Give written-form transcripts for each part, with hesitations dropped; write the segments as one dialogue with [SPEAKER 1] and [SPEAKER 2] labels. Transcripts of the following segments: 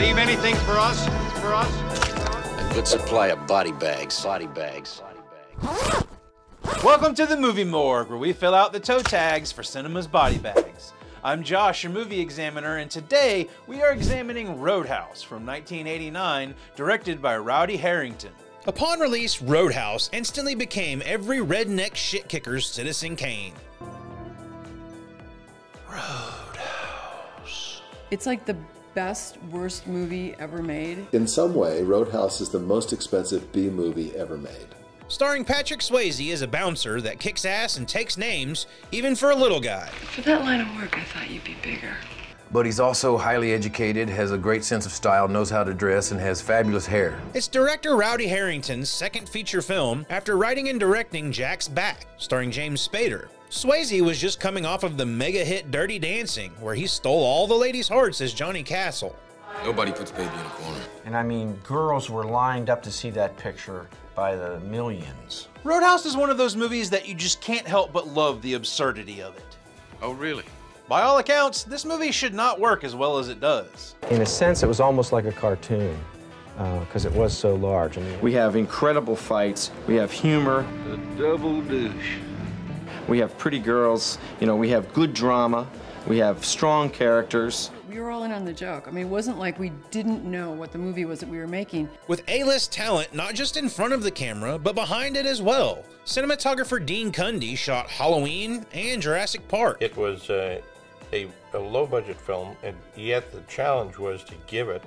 [SPEAKER 1] Leave anything for us?
[SPEAKER 2] A good supply of body bags.
[SPEAKER 3] Welcome to the Movie Morgue, where we fill out the toe tags for cinema's body bags. I'm Josh, your movie examiner, and today we are examining Roadhouse from 1989, directed by Rowdy Herrington. Upon release, Roadhouse instantly became every redneck shit-kicker's Citizen Kane. Roadhouse.
[SPEAKER 4] It's like the best, worst movie ever made.
[SPEAKER 5] In some way, Roadhouse is the most expensive B movie ever made.
[SPEAKER 3] Starring Patrick Swayze as a bouncer that kicks ass and takes names, even for a little guy.
[SPEAKER 4] For that line of work, I thought you'd be bigger.
[SPEAKER 6] But he's also highly educated, has a great sense of style, knows how to dress, and has fabulous hair.
[SPEAKER 3] It's director Rowdy Herrington's second feature film after writing and directing Jack's Back, starring James Spader. Swayze was just coming off of the mega hit Dirty Dancing, where he stole all the ladies' hearts as Johnny Castle.
[SPEAKER 7] Nobody puts baby in a corner.
[SPEAKER 8] And I mean, girls were lined up to see that picture by the millions.
[SPEAKER 3] Roadhouse is one of those movies that you just can't help but love the absurdity of it.
[SPEAKER 7] Oh, really?
[SPEAKER 3] By all accounts, this movie should not work as well as it does.
[SPEAKER 9] In a sense, it was almost like a cartoon, because it was so large. I mean,
[SPEAKER 8] We have incredible fights, we have humor,
[SPEAKER 1] The double douche.
[SPEAKER 8] we have pretty girls, you know, we have good drama, we have strong characters.
[SPEAKER 4] We were all in on the joke. I mean, it wasn't like we didn't know what the movie was that we were making.
[SPEAKER 3] With A-list talent not just in front of the camera, but behind it as well. Cinematographer Dean Cundy shot Halloween and Jurassic Park.
[SPEAKER 10] It was a low-budget film, and yet the challenge was to give it,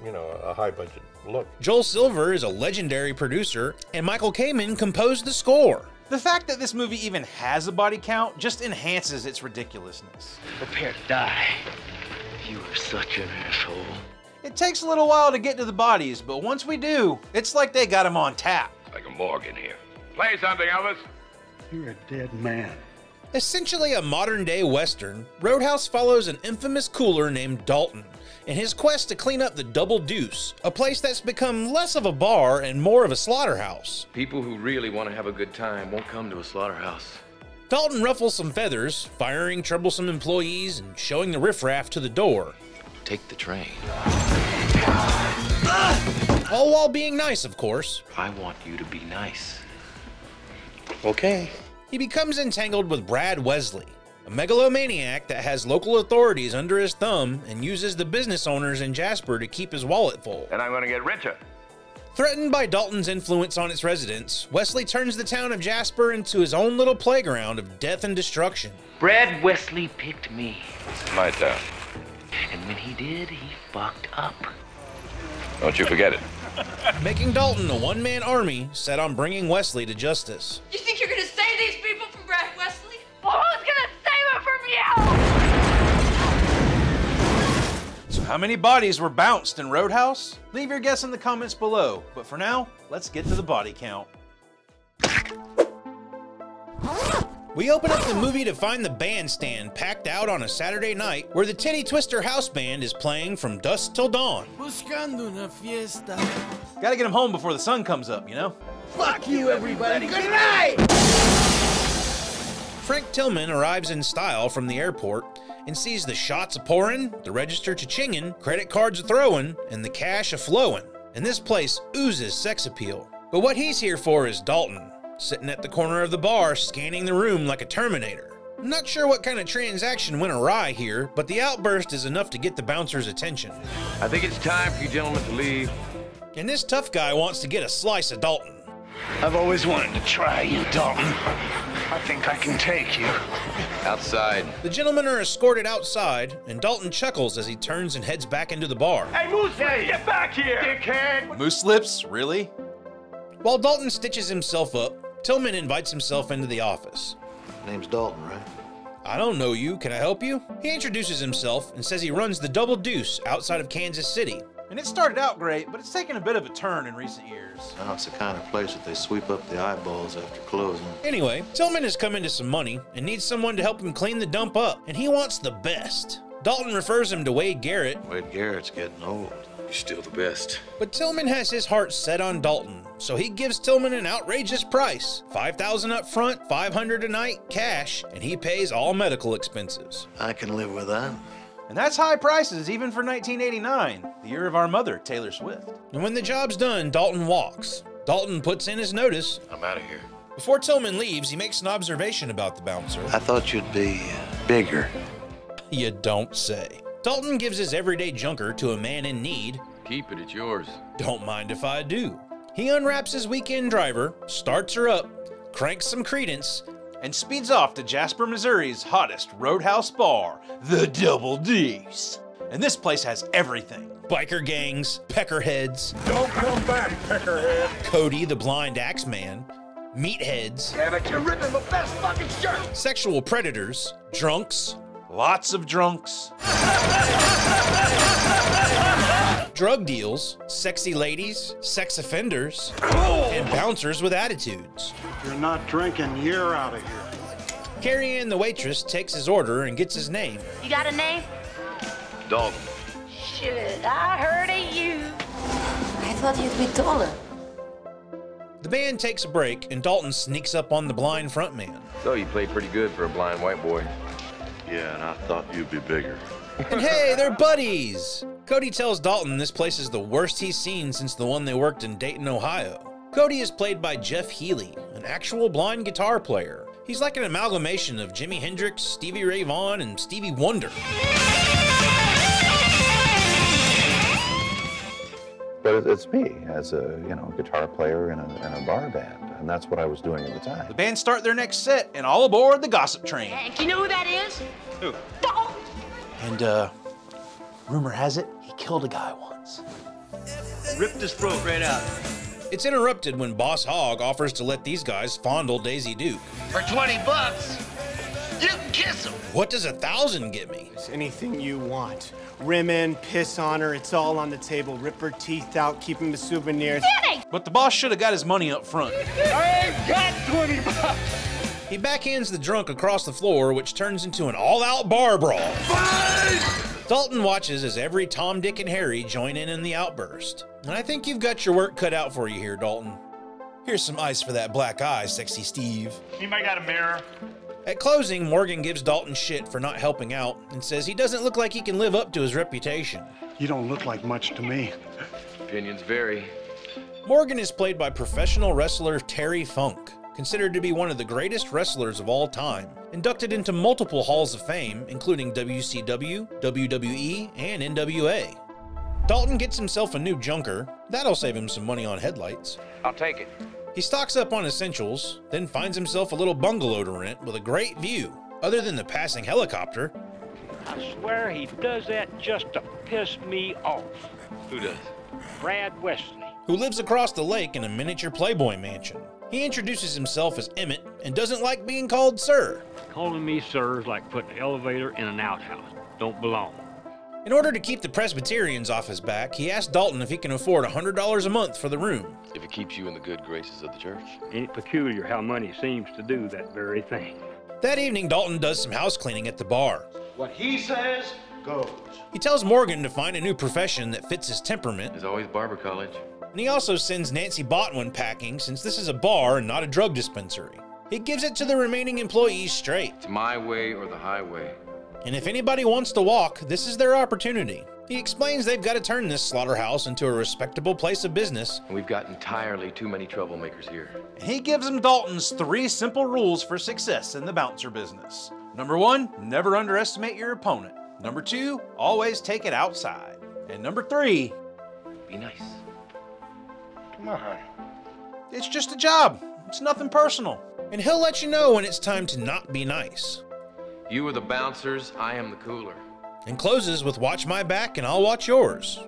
[SPEAKER 10] you know, a high-budget look.
[SPEAKER 3] Joel Silver is a legendary producer, and Michael Kamen composed the score. The fact that this movie even has a body count just enhances its ridiculousness.
[SPEAKER 1] Prepare to die. You are such an asshole.
[SPEAKER 3] It takes a little while to get to the bodies, but once we do, it's like they got them on tap.
[SPEAKER 7] Like a morgue in here. Play something, Elvis.
[SPEAKER 1] You're a dead man.
[SPEAKER 3] Essentially a modern-day Western, Roadhouse follows an infamous cooler named Dalton in his quest to clean up the Double Deuce, a place that's become less of a bar and more of a slaughterhouse.
[SPEAKER 6] People who really want to have a good time won't come to a slaughterhouse.
[SPEAKER 3] Dalton ruffles some feathers, firing troublesome employees and showing the riffraff to the door.
[SPEAKER 6] Take the train.
[SPEAKER 3] All while being nice, of course.
[SPEAKER 6] I want you to be nice.
[SPEAKER 10] Okay.
[SPEAKER 3] He becomes entangled with Brad Wesley, a megalomaniac that has local authorities under his thumb and uses the business owners in Jasper to keep his wallet full.
[SPEAKER 7] And I'm gonna get richer.
[SPEAKER 3] Threatened by Dalton's influence on its residents, Wesley turns the town of Jasper into his own little playground of death and destruction.
[SPEAKER 1] Brad Wesley picked me.
[SPEAKER 7] It's my town.
[SPEAKER 1] And when he did, he fucked up.
[SPEAKER 7] Don't you forget it.
[SPEAKER 3] Making Dalton a one-man army set on bringing Wesley to justice.
[SPEAKER 11] You think you're gonna save these people from Brad Wesley? Well, who's gonna save them from you?
[SPEAKER 3] So how many bodies were bounced in Roadhouse? Leave your guess in the comments below, but for now, let's get to the body count. We open up the movie to find the bandstand packed out on a Saturday night where the Titty Twister house band is playing from dusk till dawn.
[SPEAKER 12] Buscando una fiesta.
[SPEAKER 3] Gotta get them home before the sun comes up, you know?
[SPEAKER 12] Fuck you, everybody. Good night!
[SPEAKER 3] Frank Tillman arrives in style from the airport and sees the shots a-pouring, the register cha-chinging, credit cards a-throwing, and the cash a-flowing. And this place oozes sex appeal. But what he's here for is Dalton, sitting at the corner of the bar scanning the room like a Terminator. I'm not sure what kind of transaction went awry here, but the outburst is enough to get the bouncer's attention.
[SPEAKER 6] I think it's time for you gentlemen to leave.
[SPEAKER 3] And this tough guy wants to get a slice of Dalton.
[SPEAKER 1] I've always wanted to try you, Dalton. I think I can take you.
[SPEAKER 6] Outside.
[SPEAKER 3] The gentlemen are escorted outside, and Dalton chuckles as he turns and heads back into the bar.
[SPEAKER 1] Hey, Moose, get back here! Dickhead!
[SPEAKER 3] Moose lips, really? While Dalton stitches himself up, Tillman invites himself into the office.
[SPEAKER 2] Name's Dalton, right?
[SPEAKER 3] I don't know you, can I help you? He introduces himself and says he runs the Double Deuce outside of Kansas City. And it started out great, but it's taken a bit of a turn in recent years.
[SPEAKER 2] Now it's the kind of place that they sweep up the eyeballs after closing.
[SPEAKER 3] Anyway, Tillman has come into some money and needs someone to help him clean the dump up, and he wants the best. Dalton refers him to Wade Garrett.
[SPEAKER 2] Wade Garrett's getting old.
[SPEAKER 6] You're still the best.
[SPEAKER 3] But Tillman has his heart set on Dalton, so he gives Tillman an outrageous price. $5,000 up front, $500 a night, cash, and he pays all medical expenses.
[SPEAKER 2] I can live with that.
[SPEAKER 3] And that's high prices even for 1989, the year of our mother, Taylor Swift. And when the job's done, Dalton walks. Dalton puts in his notice.
[SPEAKER 7] I'm out of here.
[SPEAKER 3] Before Tillman leaves, he makes an observation about the bouncer.
[SPEAKER 2] I thought you'd be bigger.
[SPEAKER 3] You don't say. Dalton gives his everyday junker to a man in need.
[SPEAKER 7] Keep it, it's yours.
[SPEAKER 3] Don't mind if I do. He unwraps his weekend driver, starts her up, cranks some Credence, and speeds off to Jasper, Missouri's hottest roadhouse bar, the Double D's. And this place has everything. Biker gangs, peckerheads.
[SPEAKER 12] Don't come back, peckerhead.
[SPEAKER 3] Cody, the blind Axeman. Meatheads.
[SPEAKER 12] Damn it, you're ripping my best fucking shirt.
[SPEAKER 3] Sexual predators. Drunks. Lots of drunks. Drug deals. Sexy ladies. Sex offenders. And bouncers with attitudes.
[SPEAKER 13] You're not drinking, you're out of here.
[SPEAKER 3] Carrie Ann, the waitress, takes his order and gets his name.
[SPEAKER 11] You got a name?
[SPEAKER 7] Dalton.
[SPEAKER 11] Should I heard of you? I thought you'd be taller.
[SPEAKER 3] The band takes a break, and Dalton sneaks up on the blind frontman.
[SPEAKER 7] So you played pretty good for a blind white boy.
[SPEAKER 2] Yeah, and I thought you'd be bigger.
[SPEAKER 3] And hey, they're buddies! Cody tells Dalton this place is the worst he's seen since the one they worked in Dayton, Ohio. Cody is played by Jeff Healey, an actual blind guitar player. He's like an amalgamation of Jimi Hendrix, Stevie Ray Vaughan, and Stevie Wonder.
[SPEAKER 14] But it's me as a, guitar player in a bar band, and that's what I was doing at the time.
[SPEAKER 3] The band start their next set, and all aboard the gossip train.
[SPEAKER 11] Hank, you know who that is?
[SPEAKER 3] Who?
[SPEAKER 11] Dalton.
[SPEAKER 3] And, rumor has it, he killed a guy once.
[SPEAKER 1] Ripped his throat right out.
[SPEAKER 3] It's interrupted when Boss Hogg offers to let these guys fondle Daisy Duke.
[SPEAKER 1] For $20, you can kiss him.
[SPEAKER 3] What does 1,000 get me?
[SPEAKER 15] It's anything you want. Rim in, piss on her, it's all on the table. Rip her teeth out, keep them as souvenirs.
[SPEAKER 3] But the boss should have got his money up front.
[SPEAKER 1] I ain't got $20.
[SPEAKER 3] He backhands the drunk across the floor, which turns into an all-out bar brawl.
[SPEAKER 1] Fight!
[SPEAKER 3] Dalton watches as every Tom, Dick, and Harry join in the outburst. And I think you've got your work cut out for you here, Dalton. Here's some ice for that black eye, sexy Steve.
[SPEAKER 1] Anybody got a mirror?
[SPEAKER 3] At closing, Morgan gives Dalton shit for not helping out and says he doesn't look like he can live up to his reputation.
[SPEAKER 13] You don't look like much to me.
[SPEAKER 7] Opinions vary.
[SPEAKER 3] Morgan is played by professional wrestler Terry Funk, considered to be one of the greatest wrestlers of all time, inducted into multiple halls of fame, including WCW, WWE, and NWA. Dalton gets himself a new junker. That'll save him some money on headlights.
[SPEAKER 7] I'll take it.
[SPEAKER 3] He stocks up on essentials, then finds himself a little bungalow to rent with a great view, other than the passing helicopter.
[SPEAKER 16] I swear he does that just to piss me off.
[SPEAKER 7] Who does?
[SPEAKER 16] Brad Wesley.
[SPEAKER 3] Who lives across the lake in a miniature Playboy mansion. He introduces himself as Emmett and doesn't like being called sir.
[SPEAKER 16] Calling me sir is like putting an elevator in an outhouse. Don't belong.
[SPEAKER 3] In order to keep the Presbyterians off his back, he asked Dalton if he can afford $100 a month for the room.
[SPEAKER 7] If it keeps you in the good graces of the church.
[SPEAKER 16] Ain't it peculiar how money seems to do that very thing?
[SPEAKER 3] That evening, Dalton does some house cleaning at the bar.
[SPEAKER 13] What he says goes.
[SPEAKER 3] He tells Morgan to find a new profession that fits his temperament.
[SPEAKER 7] There's always barber college.
[SPEAKER 3] And he also sends Nancy Botwin packing, since this is a bar and not a drug dispensary. He gives it to the remaining employees straight.
[SPEAKER 7] It's my way or the highway.
[SPEAKER 3] And if anybody wants to walk, this is their opportunity. He explains they've got to turn this slaughterhouse into a respectable place of business.
[SPEAKER 7] We've got entirely too many troublemakers here.
[SPEAKER 3] And he gives them Dalton's 3 simple rules for success in the bouncer business. Number 1, never underestimate your opponent. Number 2, always take it outside. And number 3,
[SPEAKER 7] be nice.
[SPEAKER 13] Come on.
[SPEAKER 3] It's just a job. It's nothing personal. And he'll let you know when it's time to not be nice.
[SPEAKER 7] You are the bouncers, I am the cooler.
[SPEAKER 3] And closes with watch my back and I'll watch yours.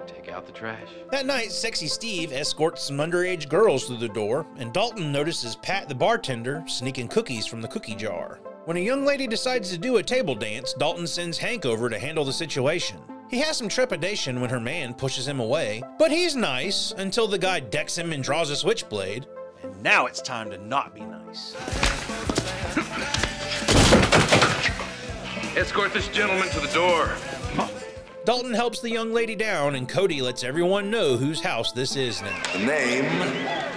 [SPEAKER 7] Take out the trash.
[SPEAKER 3] That night, sexy Steve escorts some underage girls through the door, and Dalton notices Pat the bartender sneaking cookies from the cookie jar. When a young lady decides to do a table dance, Dalton sends Hank over to handle the situation. He has some trepidation when her man pushes him away, but he's nice until the guy decks him and draws a switchblade. And now it's time to not be nice.
[SPEAKER 7] Escort this gentleman to the door.
[SPEAKER 3] Dalton helps the young lady down, and Cody lets everyone know whose house this is now.
[SPEAKER 14] The name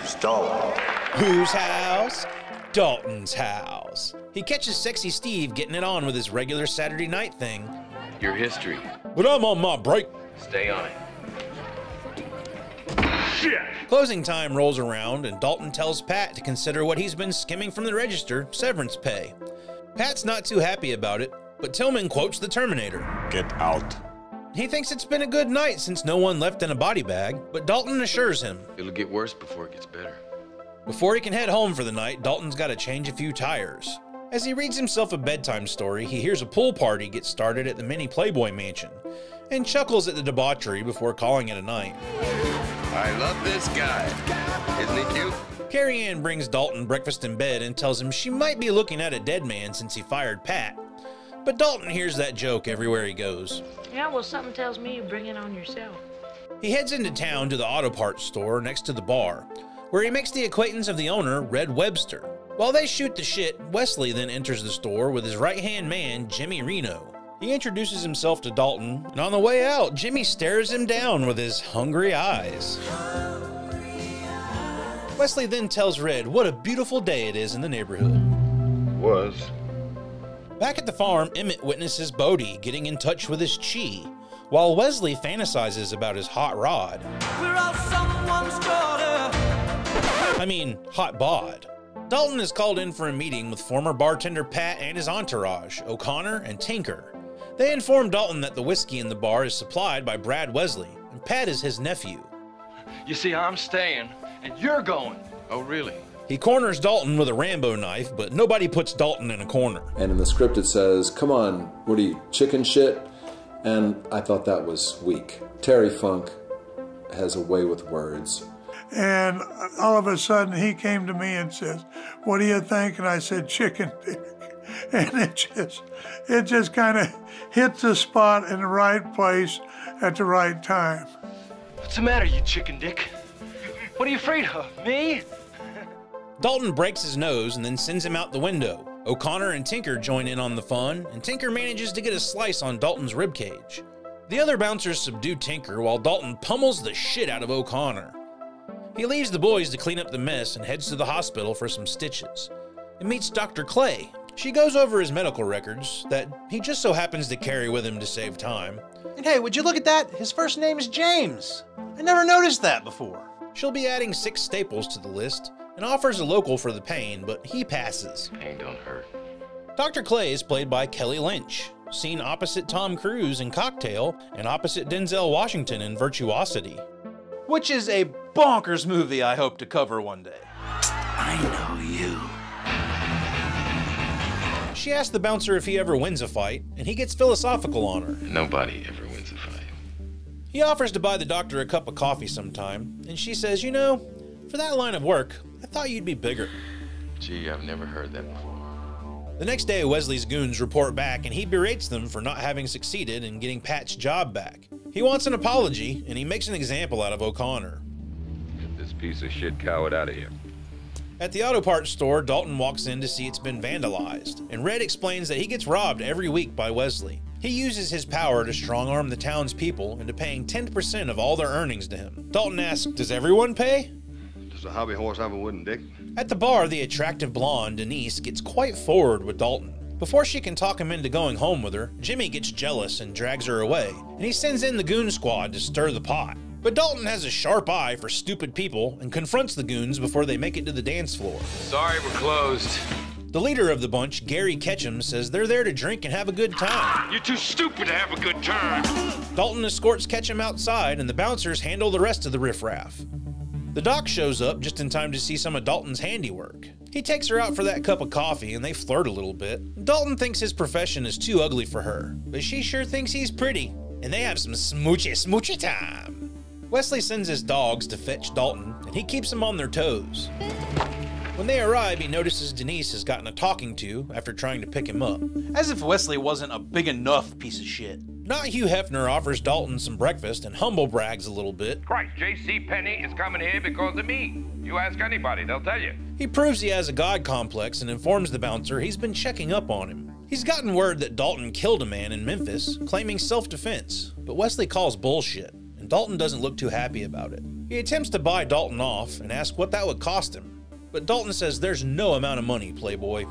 [SPEAKER 14] is Dalton.
[SPEAKER 3] Whose house? Dalton's house. He catches sexy Steve getting it on with his regular Saturday night thing.
[SPEAKER 7] Your history.
[SPEAKER 3] But I'm on my break.
[SPEAKER 7] Stay on it.
[SPEAKER 3] Shit. Closing time rolls around and Dalton tells Pat to consider what he's been skimming from the register, severance pay. Pat's not too happy about it, but Tillman quotes the Terminator.
[SPEAKER 17] Get out.
[SPEAKER 3] He thinks it's been a good night since no one left in a body bag, but Dalton assures him
[SPEAKER 7] It'll get worse before it gets better.
[SPEAKER 3] before he can head home for the night, Dalton's got to change a few tires. As he reads himself a bedtime story, he hears a pool party get started at the mini Playboy mansion and chuckles at the debauchery before calling it a night.
[SPEAKER 7] I love this guy. Isn't he cute?
[SPEAKER 3] Carrie Ann brings Dalton breakfast in bed and tells him she might be looking at a dead man since he fired Pat. But Dalton hears that joke everywhere he goes.
[SPEAKER 18] Yeah, well, something tells me you bring it on yourself.
[SPEAKER 3] He heads into town to the auto parts store next to the bar, where he makes the acquaintance of the owner, Red Webster. While they shoot the shit, Wesley then enters the store with his right-hand man, Jimmy Reno. He introduces himself to Dalton, and on the way out, Jimmy stares him down with his hungry eyes. Wesley then tells Red what a beautiful day it is in the neighborhood.
[SPEAKER 10] Was.
[SPEAKER 3] Back at the farm, Emmett witnesses Bodie getting in touch with his chi, while Wesley fantasizes about his hot rod.
[SPEAKER 19] We're all someone's daughter.
[SPEAKER 3] I mean, hot bod. Dalton is called in for a meeting with former bartender Pat and his entourage, O'Connor and Tinker. They inform Dalton that the whiskey in the bar is supplied by Brad Wesley, and Pat is his nephew.
[SPEAKER 1] You see, I'm staying, and you're going.
[SPEAKER 7] Oh, really?
[SPEAKER 3] He corners Dalton with a Rambo knife, but nobody puts Dalton in a corner.
[SPEAKER 5] And in the script it says, come on, what are you, chicken shit? And I thought that was weak. Terry Funk has a way with words.
[SPEAKER 20] And all of a sudden he came to me and says, what do you think? And I said, chicken dick. And it just kind of hit the spot in the right place at the right time.
[SPEAKER 1] What's the matter, you chicken dick? What are you afraid of, me?
[SPEAKER 3] Dalton breaks his nose and then sends him out the window. O'Connor and Tinker join in on the fun, and Tinker manages to get a slice on Dalton's ribcage. The other bouncers subdue Tinker while Dalton pummels the shit out of O'Connor. He leaves the boys to clean up the mess and heads to the hospital for some stitches. He meets Dr. Clay. She goes over his medical records that he just so happens to carry with him to save time.
[SPEAKER 21] And hey, would you look at that? His first name is James. I never noticed that before.
[SPEAKER 3] She'll be adding 6 staples to the list and offers a local for the pain, but he passes.
[SPEAKER 7] Pain don't hurt.
[SPEAKER 3] Dr. Clay is played by Kelly Lynch, seen opposite Tom Cruise in Cocktail and opposite Denzel Washington in Virtuosity.
[SPEAKER 21] Which is a bonkers movie I hope to cover one day.
[SPEAKER 1] I know you.
[SPEAKER 3] She asks the bouncer if he ever wins a fight, and he gets philosophical on her.
[SPEAKER 7] Nobody ever wins a fight.
[SPEAKER 3] He offers to buy the doctor a cup of coffee sometime, and she says, you know, for that line of work, I thought you'd be bigger.
[SPEAKER 7] Gee, I've never heard that before.
[SPEAKER 3] The next day, Wesley's goons report back, and he berates them for not having succeeded in getting Pat's job back. He wants an apology, and he makes an example out of O'Connor.
[SPEAKER 22] Get this piece of shit coward out of here.
[SPEAKER 3] At the auto parts store, Dalton walks in to see it's been vandalized, and Red explains that he gets robbed every week by Wesley. He uses his power to strong-arm the townspeople into paying 10% of all their earnings to him. Dalton asks, does everyone pay?
[SPEAKER 22] Does a hobby horse have a wooden dick?
[SPEAKER 3] At the bar, the attractive blonde, Denise, gets quite forward with Dalton. Before she can talk him into going home with her, Jimmy gets jealous and drags her away, and he sends in the goon squad to stir the pot. But Dalton has a sharp eye for stupid people and confronts the goons before they make it to the dance floor.
[SPEAKER 7] Sorry, we're closed.
[SPEAKER 3] The leader of the bunch, Gary Ketchum, says they're there to drink and have a good time.
[SPEAKER 1] You're too stupid to have a good time.
[SPEAKER 3] Dalton escorts Ketchum outside, and the bouncers handle the rest of the riffraff. The doc shows up just in time to see some of Dalton's handiwork. He takes her out for that cup of coffee, and they flirt a little bit. Dalton thinks his profession is too ugly for her, but she sure thinks he's pretty, and they have some smoochy time. Wesley sends his dogs to fetch Dalton, and he keeps them on their toes. When they arrive, he notices Denise has gotten a talking to after trying to pick him up.
[SPEAKER 21] As if Wesley wasn't a big enough piece of shit.
[SPEAKER 3] Not Hugh Hefner offers Dalton some breakfast and humble brags a little bit.
[SPEAKER 22] Christ, J.C. Penney is coming here because of me. You ask anybody, they'll tell you.
[SPEAKER 3] He proves he has a god complex and informs the bouncer he's been checking up on him. He's gotten word that Dalton killed a man in Memphis, claiming self-defense, but Wesley calls bullshit, and Dalton doesn't look too happy about it. He attempts to buy Dalton off and asks what that would cost him, but Dalton says there's no amount of money, playboy.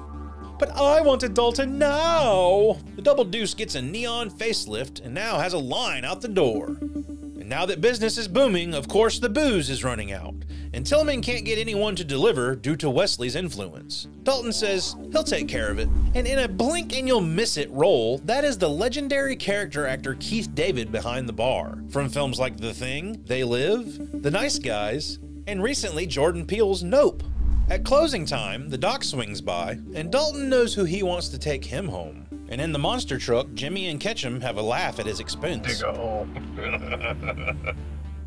[SPEAKER 3] But I wanted Dalton now! The Double Deuce gets a neon facelift and now has a line out the door. And now that business is booming, of course the booze is running out, and Tillman can't get anyone to deliver due to Wesley's influence. Dalton says he'll take care of it, and in a blink and you'll miss it role, that is the legendary character actor Keith David behind the bar, from films like The Thing, They Live, The Nice Guys, and recently Jordan Peele's Nope. At closing time, the doc swings by, and Dalton knows who he wants to take him home. And in the monster truck, Jimmy and Ketchum have a laugh at his expense.
[SPEAKER 10] Dig a hole.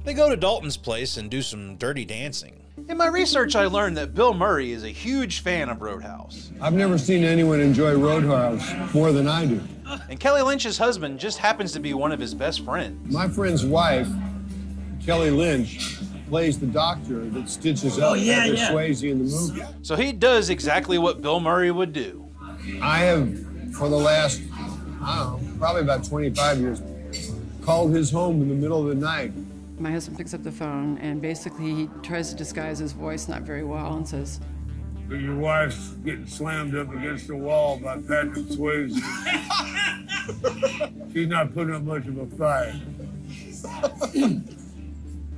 [SPEAKER 3] They go to Dalton's place and do some dirty dancing. In my research, I learned that Bill Murray is a huge fan of Roadhouse.
[SPEAKER 9] I've never seen anyone enjoy Roadhouse more than I do.
[SPEAKER 3] And Kelly Lynch's husband just happens to be one of his best friends.
[SPEAKER 9] My friend's wife, Kelly Lynch, plays the doctor that stitches up Swayze in the movie.
[SPEAKER 3] So he does exactly what Bill Murray would do.
[SPEAKER 9] I have, for the last, I don't know, probably about 25 years, called his home in the middle of the night.
[SPEAKER 4] My husband picks up the phone and basically he tries to disguise his voice not very well and says,
[SPEAKER 9] Your wife's getting slammed up against the wall by Patrick Swayze. She's not putting up much of a fight.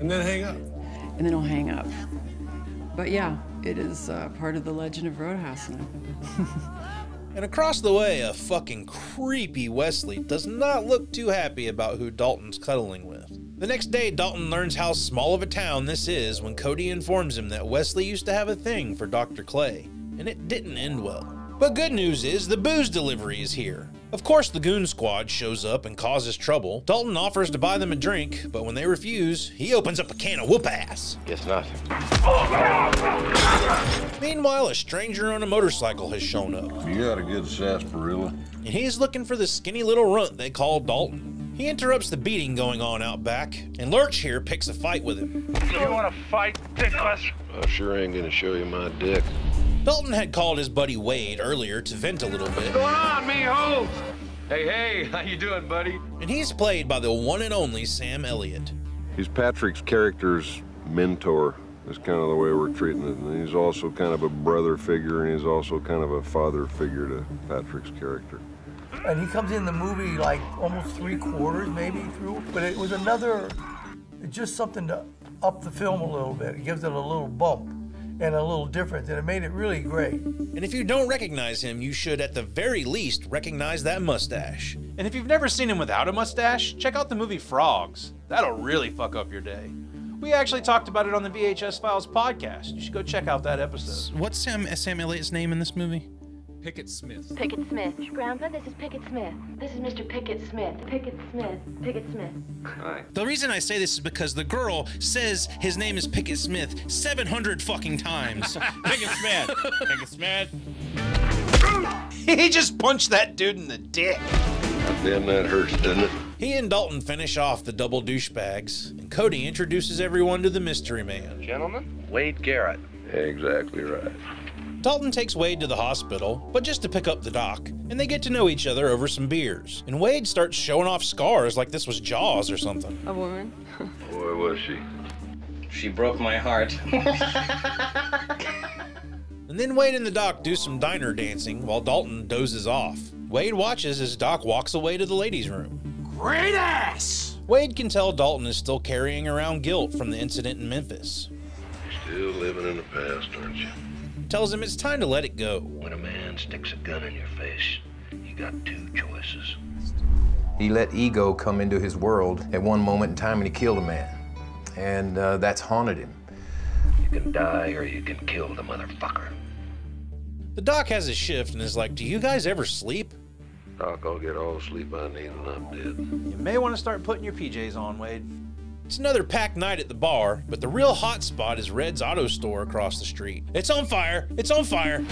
[SPEAKER 9] And then hang up.
[SPEAKER 4] And then he'll hang up. But yeah, it is part of the legend of Roadhouse.
[SPEAKER 3] And across the way, a fucking creepy Wesley does not look too happy about who Dalton's cuddling with. The next day, Dalton learns how small of a town this is when Cody informs him that Wesley used to have a thing for Dr. Clay, and it didn't end well. But good news is the booze delivery is here. Of course, the goon squad shows up and causes trouble. Dalton offers to buy them a drink, but when they refuse, he opens up a can of whoop-ass.
[SPEAKER 10] Guess not.
[SPEAKER 3] Meanwhile, a stranger on a motorcycle has shown up.
[SPEAKER 17] You got a good sarsaparilla?
[SPEAKER 3] And he's looking for the skinny little runt they call Dalton. He interrupts the beating going on out back, and Lurch here picks a fight with him.
[SPEAKER 22] You want to fight, dickless?
[SPEAKER 2] I sure ain't gonna show you my dick.
[SPEAKER 3] Dalton had called his buddy Wade earlier to vent a little bit.
[SPEAKER 22] What's going on, mijo? Hey, how you doing, buddy?
[SPEAKER 3] And he's played by the one and only Sam Elliot.
[SPEAKER 17] He's Patrick's character's mentor. That's kind of the way we're treating it. And he's also kind of a brother figure, and he's also kind of a father figure to Patrick's character.
[SPEAKER 23] And he comes in the movie like almost 3/4 maybe through, but it was just something to up the film a little bit. It gives it a little bump and a little different, and it made it really great.
[SPEAKER 3] And if you don't recognize him, you should at the very least recognize that mustache. And if you've never seen him without a mustache, check out the movie Frogs. That'll really fuck up your day. We actually talked about it on the VHS Files podcast. You should go check out that episode. What's Sam Elliott's name in this movie?
[SPEAKER 24] Pickett Smith.
[SPEAKER 18] Pickett Smith. Grandpa, this is Pickett Smith. This is Mr. Pickett Smith. Pickett Smith. Pickett Smith.
[SPEAKER 17] Hi.
[SPEAKER 3] The reason I say this is because the girl says his name is Pickett Smith 700 fucking times.
[SPEAKER 24] Pickett Smith. Pickett Smith.
[SPEAKER 3] He just punched that dude in the dick.
[SPEAKER 17] Damn, that hurts, doesn't it?
[SPEAKER 3] He and Dalton finish off the double douchebags, and Cody introduces everyone to the mystery man.
[SPEAKER 22] Gentlemen,
[SPEAKER 2] Wade Garrett.
[SPEAKER 17] Exactly right.
[SPEAKER 3] Dalton takes Wade to the hospital, but just to pick up the doc, and they get to know each other over some beers. And Wade starts showing off scars like this was Jaws or something.
[SPEAKER 4] A woman?
[SPEAKER 17] Boy, was she.
[SPEAKER 25] She broke my heart.
[SPEAKER 3] And then Wade and the doc do some diner dancing while Dalton dozes off. Wade watches as Doc walks away to the ladies' room.
[SPEAKER 12] Great ass!
[SPEAKER 3] Wade can tell Dalton is still carrying around guilt from the incident in Memphis.
[SPEAKER 17] Still living in the past, aren't you?
[SPEAKER 3] Tells him it's time to let it go.
[SPEAKER 2] When a man sticks a gun in your face, you got two choices.
[SPEAKER 6] He let ego come into his world at one moment in time and he killed a man. And that's haunted him.
[SPEAKER 2] You can die or you can kill the motherfucker.
[SPEAKER 3] The doc has a shift and is like, do you guys ever sleep?
[SPEAKER 17] Doc, I'll get all the sleep I need when I'm dead.
[SPEAKER 3] You may want to start putting your PJs on, Wade. It's another packed night at the bar, but the real hot spot is Red's auto store across the street. It's on fire! It's on fire!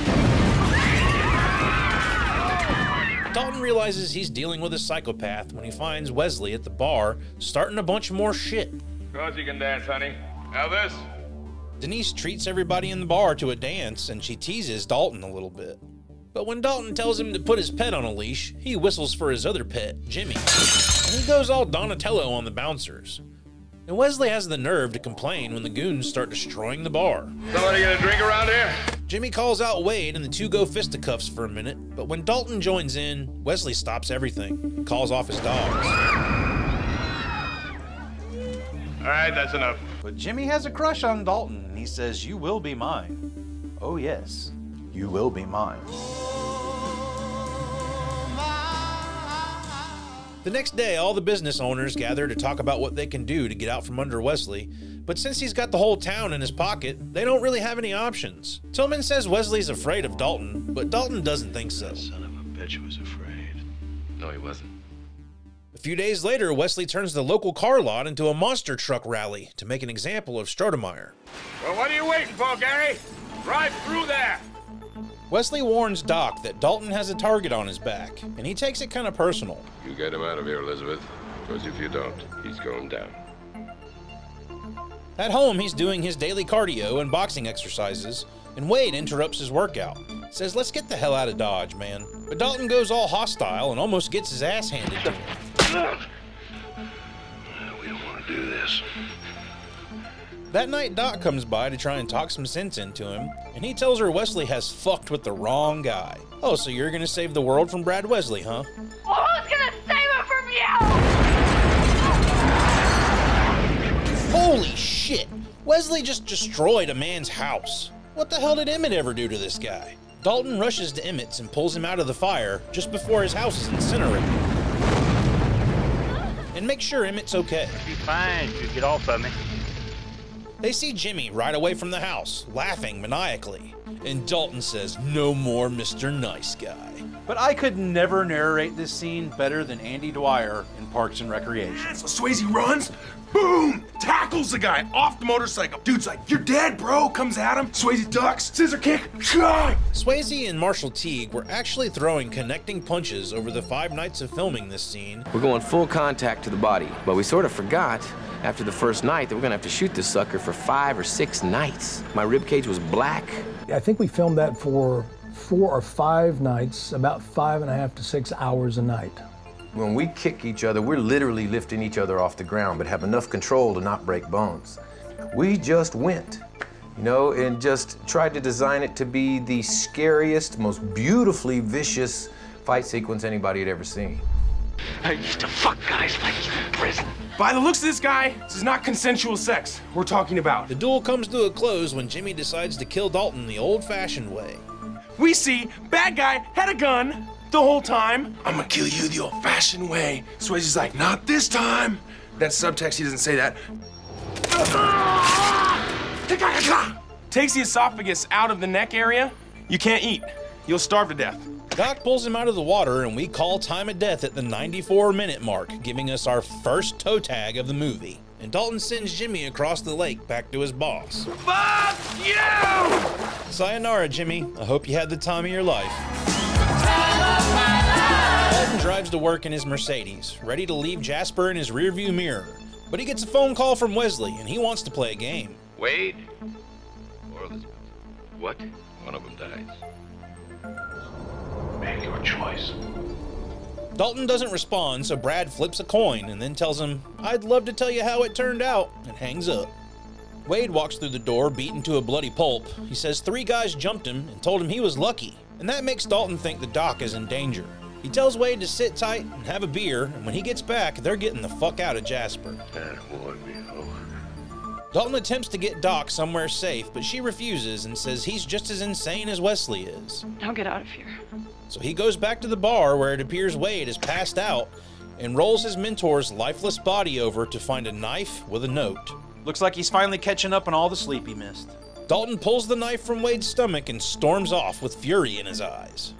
[SPEAKER 3] Dalton realizes he's dealing with a psychopath when he finds Wesley at the bar starting a bunch more shit.
[SPEAKER 22] Cause you can dance, honey. Now this.
[SPEAKER 3] Denise treats everybody in the bar to a dance, and she teases Dalton a little bit. But when Dalton tells him to put his pet on a leash, he whistles for his other pet, Jimmy. And he goes all Donatello on the bouncers. And Wesley has the nerve to complain when the goons start destroying the bar.
[SPEAKER 22] Somebody get a drink around here?
[SPEAKER 3] Jimmy calls out Wade and the two go fisticuffs for a minute, but when Dalton joins in, Wesley stops everything and calls off his dogs.
[SPEAKER 22] All right, that's enough.
[SPEAKER 8] But Jimmy has a crush on Dalton, and he says, "You will be mine. Oh yes, you will be mine."
[SPEAKER 3] The next day, all the business owners gather to talk about what they can do to get out from under Wesley, but since he's got the whole town in his pocket, they don't really have any options. Tillman says Wesley's afraid of Dalton, but Dalton doesn't think so.
[SPEAKER 2] That son of a bitch was afraid.
[SPEAKER 22] No, he wasn't.
[SPEAKER 3] A few days later, Wesley turns the local car lot into a monster truck rally to make an example of Stoudemire.
[SPEAKER 22] Well, what are you waiting for, Gary? Drive through there.
[SPEAKER 3] Wesley warns Doc that Dalton has a target on his back, and he takes it kind of personal.
[SPEAKER 22] You get him out of here, Elizabeth, because if you don't, he's going down.
[SPEAKER 3] At home, he's doing his daily cardio and boxing exercises, and Wade interrupts his workout. Says, "Let's get the hell out of Dodge, man." But Dalton goes all hostile and almost gets his ass handed to him.
[SPEAKER 2] We don't want to do this.
[SPEAKER 3] That night, Doc comes by to try and talk some sense into him, and he tells her Wesley has fucked with the wrong guy. Oh, so you're gonna save the world from Brad Wesley, huh?
[SPEAKER 18] Well, who's gonna save it from you?
[SPEAKER 3] Holy shit! Wesley just destroyed a man's house. What the hell did Emmett ever do to this guy? Dalton rushes to Emmett's and pulls him out of the fire just before his house is incinerated. And make sure Emmett's okay.
[SPEAKER 1] Be fine if you get off of me.
[SPEAKER 3] They see Jimmy right away from the house, laughing maniacally. And Dalton says, "No more Mr. Nice Guy."
[SPEAKER 8] But I could never narrate this scene better than Andy Dwyer in Parks and Recreation.
[SPEAKER 12] Yeah, so Swayze runs, boom, tackles the guy off the motorcycle. Dude's like, "You're dead, bro." Comes at him. Swayze ducks, scissor kick.
[SPEAKER 3] Swayze and Marshall Teague were actually throwing connecting punches over the 5 nights of filming this scene.
[SPEAKER 11] We're going full contact to the body, but we sort of forgot after the first night that we're gonna have to shoot this sucker for 5 or 6 nights. My ribcage was black.
[SPEAKER 13] I think we filmed that for 4 or 5 nights, about 5.5 to 6 hours a night.
[SPEAKER 6] When we kick each other, we're literally lifting each other off the ground, but have enough control to not break bones. We just went, you know, and just tried to design it to be the scariest, most beautifully vicious fight sequence anybody had ever seen.
[SPEAKER 12] I used to fuck guys like you in prison. By the looks of this guy, this is not consensual sex we're talking about.
[SPEAKER 3] The duel comes to a close when Jimmy decides to kill Dalton the old-fashioned way.
[SPEAKER 12] We see bad guy had a gun the whole time. "I'm gonna kill you the old-fashioned way." Swayze's like, "Not this time." That subtext, he doesn't say that. Takes the esophagus out of the neck area. You can't eat. You'll starve to death.
[SPEAKER 3] Doc pulls him out of the water, and we call time of death at the 94-minute mark, giving us our first toe tag of the movie. And Dalton sends Jimmy across the lake back to his boss.
[SPEAKER 12] Fuck you!
[SPEAKER 3] Sayonara, Jimmy. I hope you had the time of your life. Dalton drives to work in his Mercedes, ready to leave Jasper in his rearview mirror. But he gets a phone call from Wesley, and he wants to play a game.
[SPEAKER 22] Wade or Elizabeth? What? One of them dies.
[SPEAKER 1] Make your choice.
[SPEAKER 3] Dalton doesn't respond, so Brad flips a coin and then tells him, "I'd love to tell you how it turned out," and hangs up. Wade walks through the door, beaten to a bloody pulp. He says 3 guys jumped him and told him he was lucky, and that makes Dalton think the doc is in danger. He tells Wade to sit tight and have a beer, and when he gets back, they're getting the fuck out of Jasper. Dalton attempts to get Doc somewhere safe, but she refuses and says he's just as insane as Wesley is.
[SPEAKER 4] I'll get out of here.
[SPEAKER 3] So he goes back to the bar where it appears Wade is passed out and rolls his mentor's lifeless body over to find a knife with a note.
[SPEAKER 8] Looks like he's finally catching up on all the sleep he missed.
[SPEAKER 3] Dalton pulls the knife from Wade's stomach and storms off with fury in his eyes.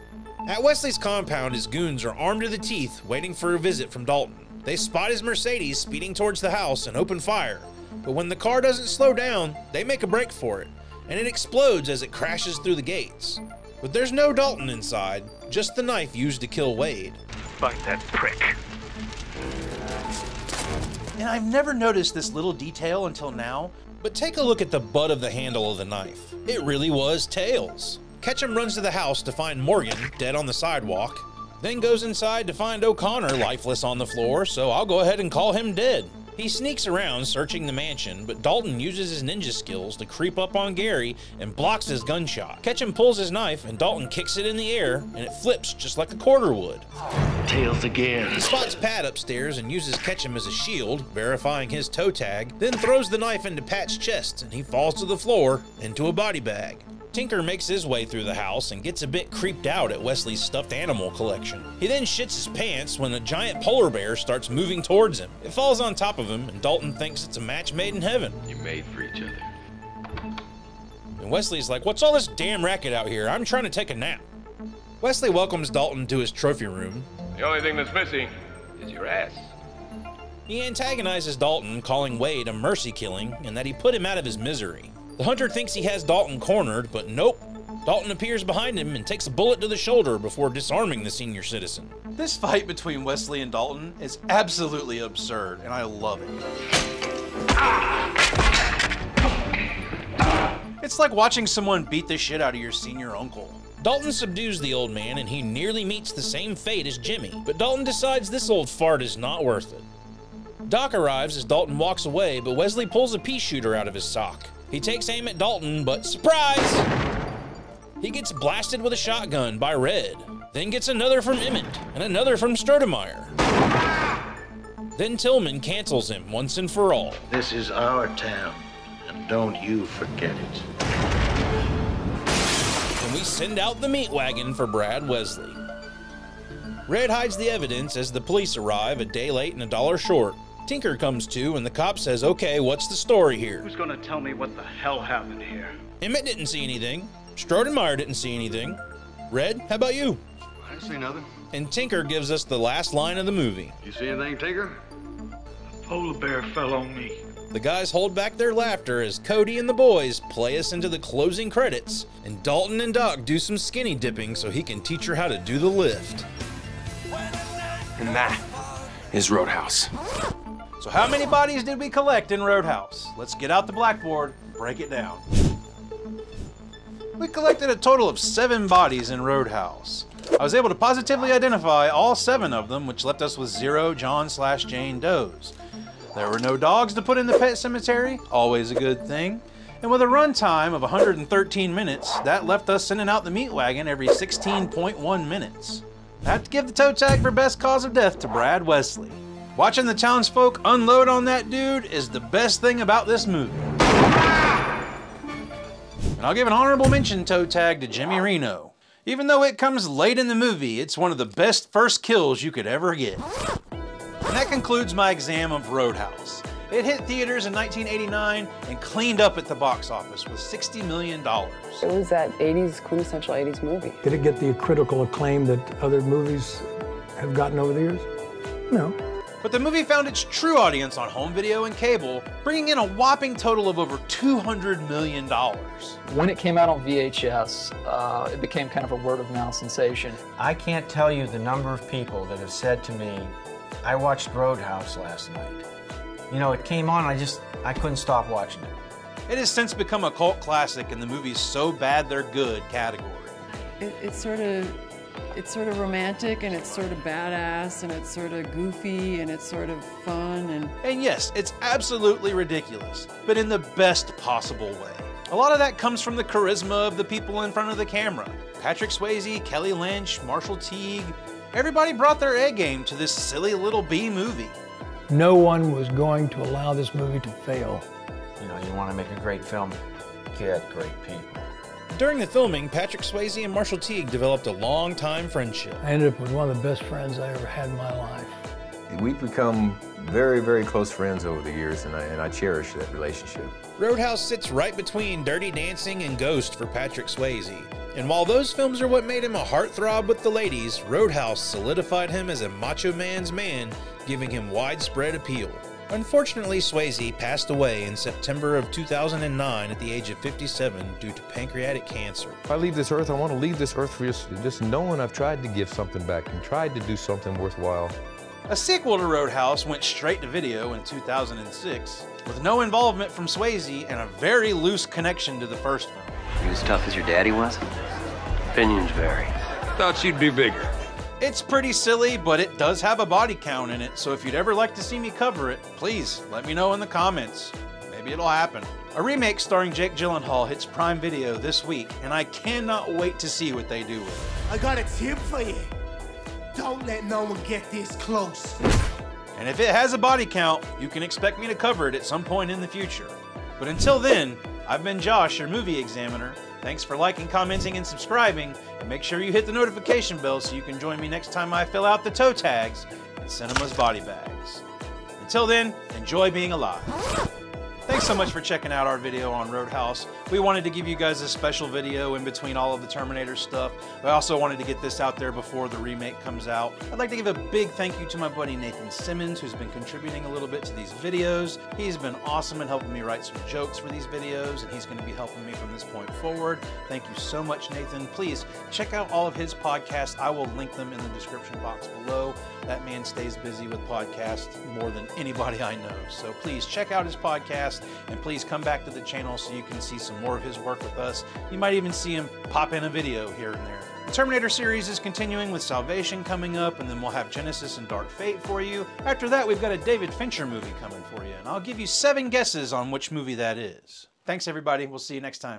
[SPEAKER 3] At Wesley's compound, his goons are armed to the teeth, waiting for a visit from Dalton. They spot his Mercedes speeding towards the house and open fire. But when the car doesn't slow down, they make a break for it, and it explodes as it crashes through the gates. But there's no Dalton inside, just the knife used to kill Wade.
[SPEAKER 1] Fight that prick.
[SPEAKER 8] And I've never noticed this little detail until now.
[SPEAKER 3] But take a look at the butt of the handle of the knife. It really was Tails. Ketchum runs to the house to find Morgan dead on the sidewalk, then goes inside to find O'Connor lifeless on the floor, so I'll go ahead and call him dead. He sneaks around searching the mansion, but Dalton uses his ninja skills to creep up on Gary and blocks his gunshot. Ketchum pulls his knife and Dalton kicks it in the air and it flips just like a quarter would.
[SPEAKER 1] Tails again.
[SPEAKER 3] He spots Pat upstairs and uses Ketchum as a shield, verifying his toe tag, then throws the knife into Pat's chest and he falls to the floor into a body bag. Tinker makes his way through the house and gets a bit creeped out at Wesley's stuffed animal collection. He then shits his pants when a giant polar bear starts moving towards him. It falls on top of him and Dalton thinks it's a match made in heaven.
[SPEAKER 7] You made for each other.
[SPEAKER 3] And Wesley's like, "What's all this damn racket out here? I'm trying to take a nap." Wesley welcomes Dalton to his trophy room.
[SPEAKER 22] The only thing that's missing is your ass.
[SPEAKER 3] He antagonizes Dalton, calling Wade a mercy killing and that he put him out of his misery. The hunter thinks he has Dalton cornered, but nope. Dalton appears behind him and takes a bullet to the shoulder before disarming the senior citizen.
[SPEAKER 8] This fight between Wesley and Dalton is absolutely absurd, and I love it. It's like watching someone beat the shit out of your senior uncle.
[SPEAKER 3] Dalton subdues the old man and he nearly meets the same fate as Jimmy, but Dalton decides this old fart is not worth it. Doc arrives as Dalton walks away, but Wesley pulls a pea shooter out of his sock. He takes aim at Dalton, but surprise! He gets blasted with a shotgun by Red, then gets another from Emmett, and another from Stoudemire. Then Tillman cancels him once and for all.
[SPEAKER 1] This is our town, and don't you forget it.
[SPEAKER 3] And we send out the meat wagon for Brad Wesley. Red hides the evidence as the police arrive a day late and $1 short. Tinker comes to, and the cop says, "Okay, what's the story here?"
[SPEAKER 21] Who's gonna tell me what the hell happened here?
[SPEAKER 3] Emmett didn't see anything. Stoudemire didn't see anything. Red, how about you?
[SPEAKER 17] I didn't see nothing.
[SPEAKER 3] And Tinker gives us the last line of the movie.
[SPEAKER 17] You see anything, Tinker?
[SPEAKER 21] A polar bear fell on me.
[SPEAKER 3] The guys hold back their laughter as Cody and the boys play us into the closing credits, and Dalton and Doc do some skinny dipping so he can teach her how to do the lift.
[SPEAKER 12] And that is Roadhouse.
[SPEAKER 8] So how many bodies did we collect in Roadhouse? Let's get out the blackboard and break it down. We collected a total of 7 bodies in Roadhouse. I was able to positively identify all 7 of them, which left us with 0 John/Jane Does. There were no dogs to put in the pet cemetery, always a good thing. And with a runtime of 113 minutes, that left us sending out the meat wagon every 16.1 minutes. I have to give the toe tag for best cause of death to Brad Wesley. Watching the townsfolk unload on that dude is the best thing about this movie. And I'll give an honorable mention toe tag to Jimmy Reno. Even though it comes late in the movie, it's one of the best first kills you could ever get. And that concludes my exam of Roadhouse. It hit theaters in 1989 and cleaned up at the box office with $60 million.
[SPEAKER 4] It was that 80s, quintessential 80s movie.
[SPEAKER 13] Did it get the critical acclaim that other movies have gotten over the years? No.
[SPEAKER 8] But the movie found its true audience on home video and cable, bringing in a whopping total of over $200 million.
[SPEAKER 5] When it came out on VHS, it became kind of a word-of-mouth sensation.
[SPEAKER 14] I can't tell you the number of people that have said to me, "I watched Roadhouse last night." You know, it came on, I couldn't stop watching it.
[SPEAKER 8] It has since become a cult classic in the movies so bad they're good category.
[SPEAKER 4] It's sort of romantic, and it's sort of badass, and it's sort of goofy, and it's sort of fun,
[SPEAKER 8] and yes, it's absolutely ridiculous, but in the best possible way. A lot of that comes from the charisma of the people in front of the camera. Patrick Swayze, Kelly Lynch, Marshall Teague, everybody brought their A game to this silly little B movie.
[SPEAKER 13] No one was going to allow this movie to fail.
[SPEAKER 14] You know, you want to make a great film, get great people.
[SPEAKER 3] During the filming, Patrick Swayze and Marshall Teague developed a long-time friendship.
[SPEAKER 13] I ended up with one of the best friends I ever had in my life.
[SPEAKER 6] We've become very, very close friends over the years, and I cherish that relationship.
[SPEAKER 3] Roadhouse sits right between Dirty Dancing and Ghost for Patrick Swayze. And while those films are what made him a heartthrob with the ladies, Roadhouse solidified him as a macho man's man, giving him widespread appeal. Unfortunately, Swayze passed away in September of 2009 at the age of 57 due to pancreatic cancer.
[SPEAKER 6] If I leave this earth, I want to leave this earth for just knowing I've tried to give something back and tried to do something worthwhile.
[SPEAKER 8] A sequel to Roadhouse went straight to video in 2006, with no involvement from Swayze and a very loose connection to the first film.
[SPEAKER 15] You as tough as your daddy was?
[SPEAKER 22] Opinions vary.
[SPEAKER 15] Thought she'd be bigger.
[SPEAKER 8] It's pretty silly, but it does have a body count in it, so if you'd ever like to see me cover it, please let me know in the comments. Maybe it'll happen. A remake starring Jake Gyllenhaal hits Prime Video this week, and I cannot wait to see what they do with it.
[SPEAKER 9] I got a tip for you. Don't let no one get this close.
[SPEAKER 8] And if it has a body count, you can expect me to cover it at some point in the future. But until then, I've been Josh, your movie examiner. Thanks for liking, commenting, and subscribing, and make sure you hit the notification bell so you can join me next time I fill out the toe tags in Cinema's body bags. Until then, enjoy being alive. Thanks so much for checking out our video on Roadhouse. We wanted to give you guys a special video in between all of the Terminator stuff. I also wanted to get this out there before the remake comes out. I'd like to give a big thank you to my buddy Nathan Simmons, who's been contributing a little bit to these videos. He's been awesome in helping me write some jokes for these videos, and he's going to be helping me from this point forward. Thank you so much, Nathan. Please check out all of his podcasts. I will link them in the description box below. That man stays busy with podcasts more than anybody I know. So please check out his podcast, and please come back to the channel so you can see some more of his work with us. You might even see him pop in a video here and there. The Terminator series is continuing with Salvation coming up, and then we'll have Genesis and Dark Fate for you. After that, we've got a David Fincher movie coming for you, and I'll give you 7 guesses on which movie that is. Thanks, everybody. We'll see you next time.